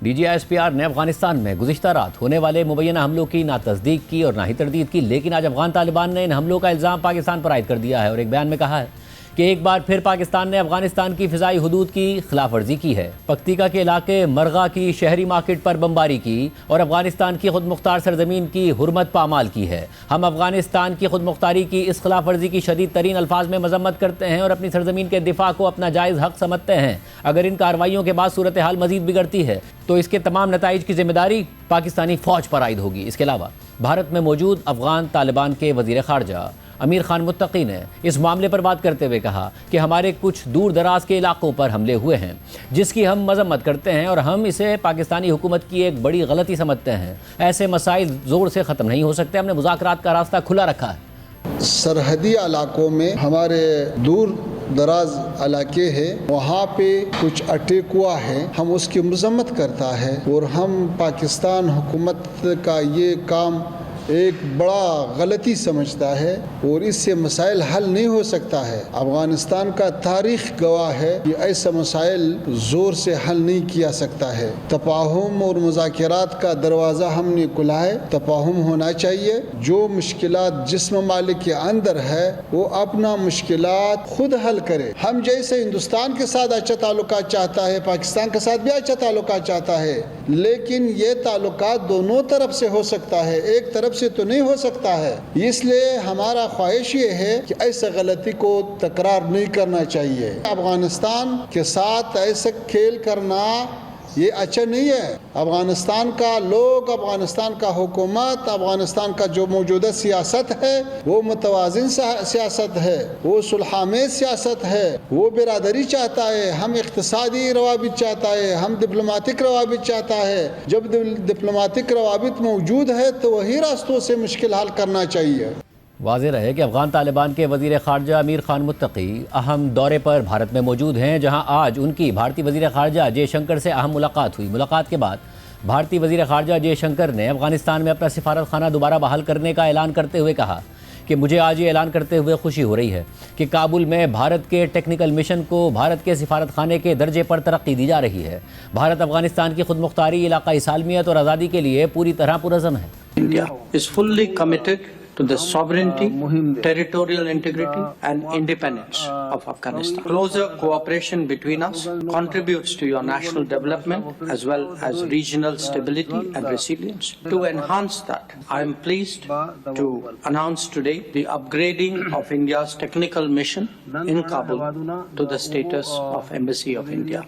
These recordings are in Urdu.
DGISPR نے افغانستان میں گزشتہ رات ہونے والے مبینہ حملوں کی نہ تصدیق کی اور نہ ہی تردید کی، لیکن آج افغان طالبان نے ان حملوں کا الزام پاکستان پر عائد کر دیا ہے اور ایک بیان میں کہا ہے کہ ایک بار پھر پاکستان نے افغانستان کی فضائی حدود کی خلاف ورزی کی ہے، پکتیکا کے علاقے مرغا کی شہری مارکیٹ پر بمباری کی اور افغانستان کی خود مختار سرزمین کی حرمت پامال کی ہے۔ ہم افغانستان کی خود مختاری کی اس خلاف ورزی کی شدید ترین الفاظ میں مذمت کرتے ہیں اور اپنی سرزمین کے دفاع کو اپنا جائز حق سمجھتے ہیں۔ اگر ان کارروائیوں کے بعد صورتحال مزید بگڑتی ہے تو اس کے تمام نتائج کی ذمہ داری پاکستانی فوج پر عائد ہوگی۔ اس کے علاوہ بھارت میں موجود افغان طالبان کے وزیر خارجہ امیر خان متقی نے اس معاملے پر بات کرتے ہوئے کہا کہ ہمارے کچھ دور دراز کے علاقوں پر حملے ہوئے ہیں جس کی ہم مذمت کرتے ہیں اور ہم اسے پاکستانی حکومت کی ایک بڑی غلطی سمجھتے ہیں۔ ایسے مسائل زور سے ختم نہیں ہو سکتے، ہم نے مذاکرات کا راستہ کھلا رکھا ہے۔ سرحدی علاقوں میں ہمارے دور دراز علاقے ہیں، وہاں پہ کچھ اٹیک ہوا ہے، ہم اس کی مذمت کرتا ہے اور ہم پاکستان حکومت کا یہ کام ایک بڑا غلطی سمجھتا ہے اور اس سے مسائل حل نہیں ہو سکتا ہے۔ افغانستان کا تاریخ گواہ ہے کہ ایسا مسائل زور سے حل نہیں کیا سکتا ہے۔ تفاہم اور مذاکرات کا دروازہ ہم نے کھلا ہے، تفاہم ہونا چاہیے۔ جو مشکلات جس ممالک کے اندر ہے وہ اپنا مشکلات خود حل کرے۔ ہم جیسے ہندوستان کے ساتھ اچھا تعلقات چاہتا ہے، پاکستان کے ساتھ بھی اچھا تعلقات چاہتا ہے، لیکن یہ تعلقات دونوں طرف سے ہو سکتا ہے، ایک طرف سے تو نہیں ہو سکتا ہے۔ اس لیے ہمارا خواہش یہ ہے کہ ایسا غلطی کو تکرار نہیں کرنا چاہیے۔ افغانستان کے ساتھ ایسا کھیل کرنا یہ اچھا نہیں ہے۔ افغانستان کا لوگ، افغانستان کا حکومت، افغانستان کا جو موجودہ سیاست ہے وہ متوازن سیاست ہے، وہ صلح آمیز سیاست ہے، وہ برادری چاہتا ہے، ہم اقتصادی روابط چاہتا ہے، ہم ڈپلومیٹک روابط چاہتا ہے۔ جب ڈپلومیٹک روابط موجود ہے تو وہی راستوں سے مشکل حل کرنا چاہیے۔ واضح رہے کہ افغان طالبان کے وزیر خارجہ امیر خان متقی اہم دورے پر بھارت میں موجود ہیں، جہاں آج ان کی بھارتی وزیر خارجہ جے شنکر سے اہم ملاقات ہوئی۔ ملاقات کے بعد بھارتی وزیر خارجہ جے شنکر نے افغانستان میں اپنا سفارت خانہ دوبارہ بحال کرنے کا اعلان کرتے ہوئے کہا کہ مجھے آج یہ اعلان کرتے ہوئے خوشی ہو رہی ہے کہ کابل میں بھارت کے ٹیکنیکل مشن کو بھارت کے سفارت خانے کے درجے پر ترقی دی جا رہی ہے۔ بھارت افغانستان کی خود مختاری، علاقائی سالمیت اور آزادی کے لیے پوری طرح پرعزم ہے۔ India is fully committed to the sovereignty, territorial integrity and independence of Afghanistan. Closer cooperation between us contributes to your national development as well as regional stability and resilience. To enhance that, I am pleased to announce today the upgrading of India's technical mission in Kabul to the status of Embassy of India.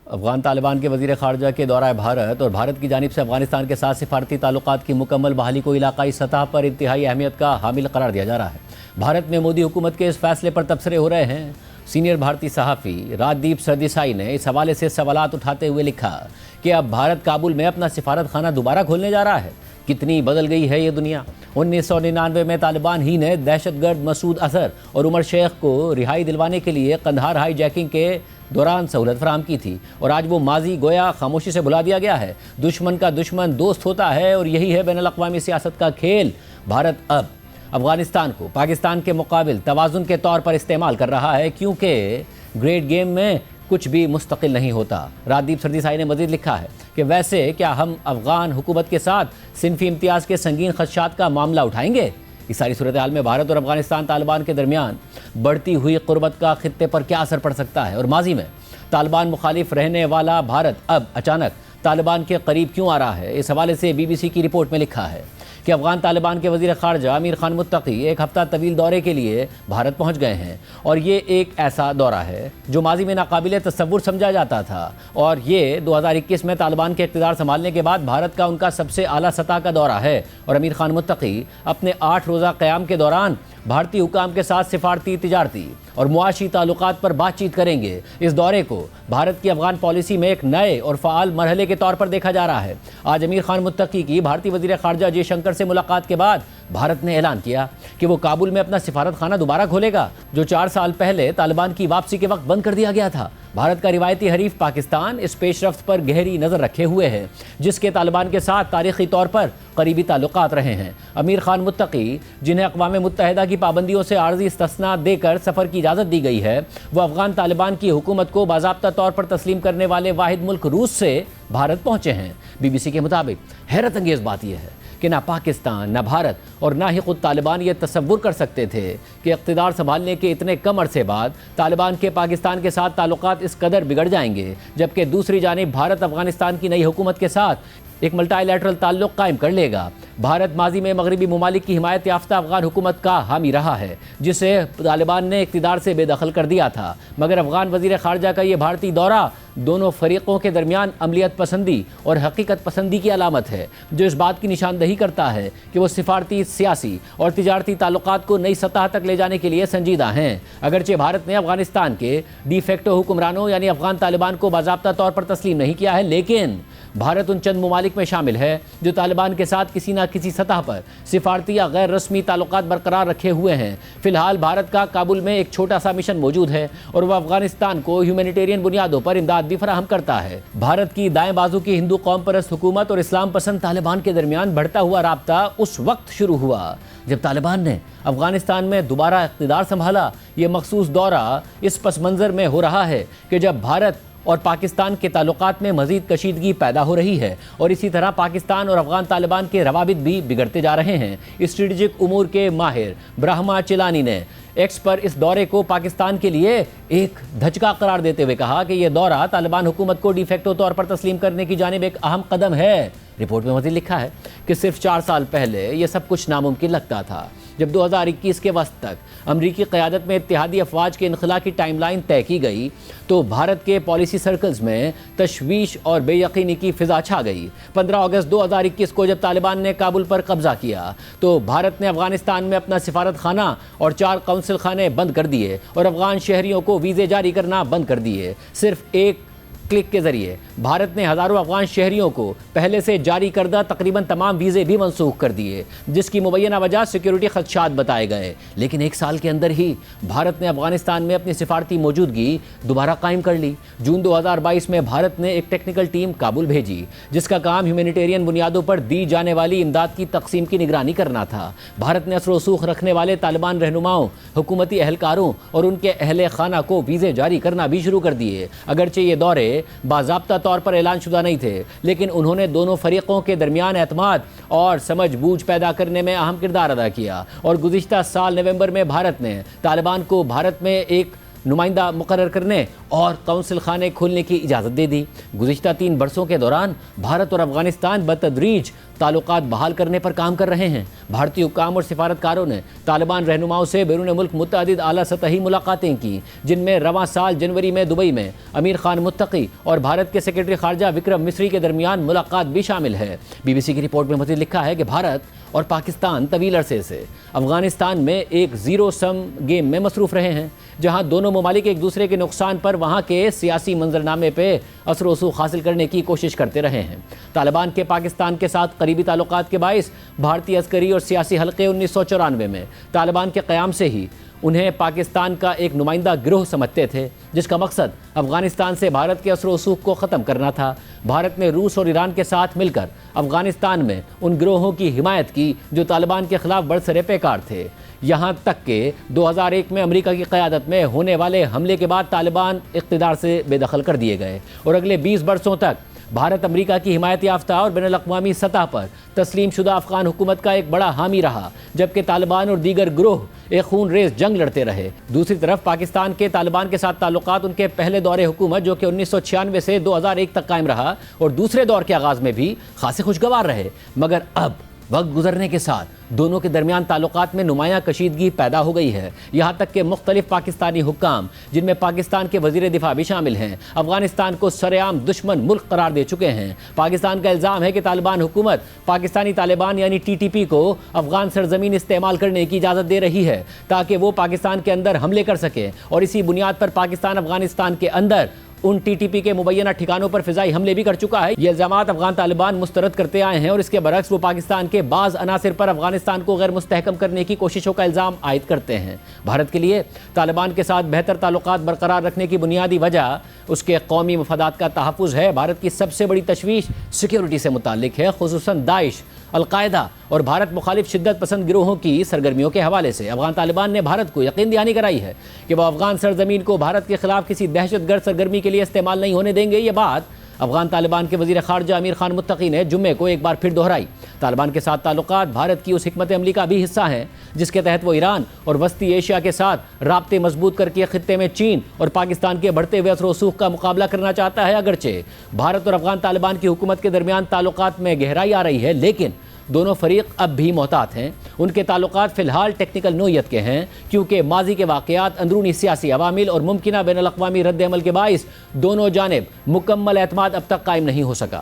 Afghan Taliban کے وزیر خارجہ کے دورہ بھارت اور بھارت کی جانب سے افغانستان کے ساتھ سفارتی تعلقات کی مکمل بحالی کو علاقائی سطح پر انتہائی اہمیت کا حامل قرار دیا جا رہا ہے۔ بھارت میں مودی حکومت کے اس فیصلے پر تبصرے ہو رہے ہیں۔ سینئر بھارتی صحافی راج دیپ سردیسائی نے اس حوالے سے سوالات اٹھاتے ہوئے لکھا کہ اب بھارت کابل میں اپنا سفارت خانہ دوبارہ کھولنے جا رہا ہے۔ کتنی بدل گئی ہے یہ دنیا۔ 1999 میں طالبان ہی نے دہشت گرد مسعود اظہر اور عمر شیخ کو رہائی دلوانے کے لیے قندھار ہائی جیکنگ کے دوران سہولت فراہم کی تھی، اور آج وہ ماضی گویا خاموشی سے بھلا دیا گیا ہے۔ دشمن کا دشمن دوست ہوتا ہے اور یہی ہے بین الاقوامی سیاست کا کھیل۔ بھارت اب افغانستان کو پاکستان کے مقابل توازن کے طور پر استعمال کر رہا ہے، کیونکہ گریٹ گیم میں کچھ بھی مستقل نہیں ہوتا۔ راجدیپ سردیسائی نے مزید لکھا ہے کہ ویسے کیا ہم افغان حکومت کے ساتھ صنفی امتیاز کے سنگین خدشات کا معاملہ اٹھائیں گے؟ اس ساری صورتحال میں بھارت اور افغانستان طالبان کے درمیان بڑھتی ہوئی قربت کا خطے پر کیا اثر پڑ سکتا ہے، اور ماضی میں طالبان مخالف رہنے والا بھارت اب اچانک طالبان کے قریب کیوں آ رہا ہے؟ اس حوالے سے BBC کی رپورٹ میں لکھا ہے کہ افغان طالبان کے وزیر خارجہ امیر خان متقی ایک ہفتہ طویل دورے کے لیے بھارت پہنچ گئے ہیں، اور یہ ایک ایسا دورہ ہے جو ماضی میں ناقابل تصور سمجھا جاتا تھا، اور یہ 2021 میں طالبان کے اقتدار سنبھالنے کے بعد بھارت کا ان کا سب سے اعلیٰ سطح کا دورہ ہے۔ اور امیر خان متقی اپنے 8 روزہ قیام کے دوران بھارتی حکام کے ساتھ سفارتی، تجارتی اور معاشی تعلقات پر بات چیت کریں گے۔ اس دورے کو بھارت کی افغان پالیسی میں ایک نئے اور فعال مرحلے کے طور پر دیکھا جا رہا ہے۔ آج امیر خان متقی کی بھارتی وزیر خارجہ جے شنکر سے ملاقات کے بعد بھارت نے اعلان کیا کہ وہ کابل میں اپنا سفارت خانہ دوبارہ کھولے گا، جو 4 سال پہلے طالبان کی واپسی کے وقت بند کر دیا گیا تھا۔ بھارت کا روایتی حریف پاکستان اس پیش رفت پر گہری نظر رکھے ہوئے ہے، جس کے طالبان کے ساتھ تاریخی طور پر قریبی تعلقات رہے ہیں۔ امیر خان متقی، جنہیں اقوام متحدہ کی پابندیوں سے عارضی استثناء دے کر سفر کی اجازت دی گئی ہے، وہ افغان طالبان کی حکومت کو باضابطہ طور پر تسلیم کرنے والے واحد ملک روس سے بھارت پہنچے ہیں۔ BBC کے مطابق حیرت انگیز بات یہ ہے کہ نہ پاکستان، نہ بھارت اور نہ ہی خود طالبان یہ تصور کر سکتے تھے کہ اقتدار سنبھالنے کے اتنے کم عرصے بعد طالبان کے پاکستان کے ساتھ تعلقات اس قدر بگڑ جائیں گے، جبکہ دوسری جانب بھارت افغانستان کی نئی حکومت کے ساتھ ایک ملٹی لیٹرل تعلق قائم کر لے گا۔ بھارت ماضی میں مغربی ممالک کی حمایت یافتہ افغان حکومت کا حامی رہا ہے، جسے طالبان نے اقتدار سے بے دخل کر دیا تھا، مگر افغان وزیر خارجہ کا یہ بھارتی دورہ دونوں فریقوں کے درمیان عملیت پسندی اور حقیقت پسندی کی علامت ہے، جو اس بات کی نشاندہی کرتا ہے کہ وہ سفارتی، سیاسی اور تجارتی تعلقات کو نئی سطح تک لے جانے کے لیے سنجیدہ ہیں۔ اگرچہ بھارت نے افغانستان کے ڈی فیکٹو حکمرانوں یعنی افغان طالبان کو باضابطہ طور پر تسلیم نہیں کیا ہے، لیکن بھارت ان چند ممالک میں شامل ہے جو طالبان کے ساتھ کسی نہ کسی سطح پر سفارتی یا غیر رسمی تعلقات برقرار رکھے ہوئے ہیں۔ فی الحال بھارت کا کابل میں ایک چھوٹا سا مشن موجود ہے اور وہ افغانستان کو ہیومینیٹیرین بنیادوں پر امداد بھی فراہم کرتا ہے۔ بھارت کی دائیں بازو کی ہندو قوم پرست حکومت اور اسلام پسند طالبان کے درمیان بڑھتا ہوا رابطہ اس وقت شروع ہوا جب طالبان نے افغانستان میں دوبارہ اقتدار سنبھالا۔ یہ مخصوص دورہ اس پس منظر میں ہو رہا ہے کہ جب بھارت اور پاکستان کے تعلقات میں مزید کشیدگی پیدا ہو رہی ہے اور اسی طرح پاکستان اور افغان طالبان کے روابط بھی بگڑتے جا رہے ہیں۔ اسٹریٹجک امور کے ماہر برہما چیلانی نے ایکس پر اس دورے کو پاکستان کے لیے ایک دھچکا قرار دیتے ہوئے کہا کہ یہ دورہ طالبان حکومت کو ڈی فیکٹو طور پر تسلیم کرنے کی جانب ایک اہم قدم ہے۔ رپورٹ میں مزید لکھا ہے کہ صرف 4 سال پہلے یہ سب کچھ ناممکن لگتا تھا، جب 2021 کے وسط تک امریکی قیادت میں اتحادی افواج کے انخلاء کی ٹائم لائن طے کی گئی تو بھارت کے پالیسی سرکلز میں تشویش اور بے یقینی کی فضا چھا گئی۔ 15 اگست 2021 کو جب طالبان نے کابل پر قبضہ کیا تو بھارت نے افغانستان میں اپنا سفارت خانہ اور 4 قونصل خانے بند کر دیے اور افغان شہریوں کو ویزے جاری کرنا بند کر دیے۔ صرف ایک کلک کے ذریعے بھارت نے ہزاروں افغان شہریوں کو پہلے سے جاری کردہ تقریباً تمام ویزے بھی منسوخ کر دیے، جس کی مبینہ وجہ سیکیورٹی خدشات بتائے گئے۔ لیکن 1 سال کے اندر ہی بھارت نے افغانستان میں اپنی سفارتی موجودگی دوبارہ قائم کر لی۔ جون 2022 میں بھارت نے ایک ٹیکنیکل ٹیم کابل بھیجی، جس کا کام ہیومینیٹیرین بنیادوں پر دی جانے والی امداد کی تقسیم کی نگرانی کرنا تھا۔ بھارت نے اثر و رسوخ رکھنے والے طالبان رہنماؤں، حکومتی اہلکاروں اور ان کے اہل خانہ کو ویزے جاری کرنا بھی شروع کر دیے۔ اگرچہ یہ دورے باضابطہ طور پر اعلان شدہ نہیں تھے، لیکن انہوں نے دونوں فریقوں کے درمیان اعتماد اور سمجھ بوجھ پیدا کرنے میں اہم کردار ادا کیا، اور گزشتہ سال نومبر میں بھارت نے طالبان کو بھارت میں ایک نمائندہ مقرر کرنے اور قونصل خانے کھولنے کی اجازت دے دی۔ گزشتہ 3 برسوں کے دوران بھارت اور افغانستان بتدریج تعلقات بحال کرنے پر کام کر رہے ہیں۔ بھارتی حکام اور سفارتکاروں نے طالبان رہنماؤں سے بیرون ملک متعدد اعلیٰ سطحی ملاقاتیں کی، جن میں رواں سال جنوری میں دبئی میں امیر خان متقی اور بھارت کے سیکرٹری خارجہ وکرم مسری کے درمیان ملاقات بھی شامل ہے۔ BBC کی رپورٹ میں مزید لکھا ہے کہ بھارت اور پاکستان طویل عرصے سے افغانستان میں ایک زیرو سم گیم میں مصروف رہے ہیں، جہاں دونوں ممالک ایک دوسرے کے نقصان پر وہاں کے سیاسی منظرنامے پہ اثر و رسوخ حاصل کرنے کی کوشش کرتے رہے ہیں۔ طالبان کے پاکستان کے ساتھ قریبی تعلقات کے باعث بھارتی عسکری اور سیاسی حلقے 1994 میں طالبان کے قیام سے ہی انہیں پاکستان کا ایک نمائندہ گروہ سمجھتے تھے، جس کا مقصد افغانستان سے بھارت کے اثر و رسوخ کو ختم کرنا تھا۔ بھارت نے روس اور ایران کے ساتھ مل کر افغانستان میں ان گروہوں کی حمایت کی جو طالبان کے خلاف برسر پیکار تھے، یہاں تک کہ 2001 میں امریکہ کی قیادت میں ہونے والے حملے کے بعد طالبان اقتدار سے بے دخل کر دیے گئے، اور اگلے 20 برسوں تک بھارت امریکہ کی حمایت یافتہ اور بین الاقوامی سطح پر تسلیم شدہ افغان حکومت کا ایک بڑا حامی رہا، جبکہ طالبان اور دیگر گروہ ایک خون ریز جنگ لڑتے رہے۔ دوسری طرف پاکستان کے طالبان کے ساتھ تعلقات ان کے پہلے دور حکومت جو کہ 1996 سے 2001 تک قائم رہا اور دوسرے دور کے آغاز میں بھی خاصے خوشگوار رہے، مگر اب وقت گزرنے کے ساتھ دونوں کے درمیان تعلقات میں نمایاں کشیدگی پیدا ہو گئی ہے، یہاں تک کہ مختلف پاکستانی حکام، جن میں پاکستان کے وزیر دفاع بھی شامل ہیں، افغانستان کو سرعام دشمن ملک قرار دے چکے ہیں۔ پاکستان کا الزام ہے کہ طالبان حکومت پاکستانی طالبان یعنی TTP کو افغان سرزمین استعمال کرنے کی اجازت دے رہی ہے تاکہ وہ پاکستان کے اندر حملے کر سکے، اور اسی بنیاد پر پاکستان افغانستان کے اندر ان ٹی ٹی پی کے مبینہ ٹھکانوں پر فضائی حملے بھی کر چکا ہے۔ یہ الزامات افغان طالبان مسترد کرتے آئے ہیں اور اس کے برعکس وہ پاکستان کے بعض عناصر پر افغانستان کو غیر مستحکم کرنے کی کوششوں کا الزام عائد کرتے ہیں۔ بھارت کے لیے طالبان کے ساتھ بہتر تعلقات برقرار رکھنے کی بنیادی وجہ اس کے قومی مفادات کا تحفظ ہے۔ بھارت کی سب سے بڑی تشویش سیکیورٹی سے متعلق ہے، خصوصاً داعش، القاعدہ اور بھارت مخالف شدت پسند گروہوں کی سرگرمیوں کے حوالے سے۔ افغان طالبان نے بھارت کو یقین دہانی کرائی ہے کہ وہ افغان سرزمین کو بھارت کے خلاف کسی دہشت گرد سرگرمی کے لیے استعمال نہیں ہونے دیں گے۔ یہ بات افغان طالبان کے وزیر خارجہ امیر خان متقی نے جمعے کو ایک بار پھر دہرائی۔ طالبان کے ساتھ تعلقات بھارت کی اس حکمت عملی کا بھی حصہ ہیں جس کے تحت وہ ایران اور وسطی ایشیا کے ساتھ رابطے مضبوط کر کے خطے میں چین اور پاکستان کے بڑھتے ہوئے اثر و رسوخ کا مقابلہ کرنا چاہتا ہے۔ اگرچہ بھارت اور افغان طالبان کی حکومت کے درمیان تعلقات میں گہرائی آ رہی ہے، لیکن دونوں فریق اب بھی محتاط ہیں۔ ان کے تعلقات فی الحال ٹیکنیکل نوعیت کے ہیں کیونکہ ماضی کے واقعات، اندرونی سیاسی عوامل اور ممکنہ بین الاقوامی رد عمل کے باعث دونوں جانب مکمل اعتماد اب تک قائم نہیں ہو سکا۔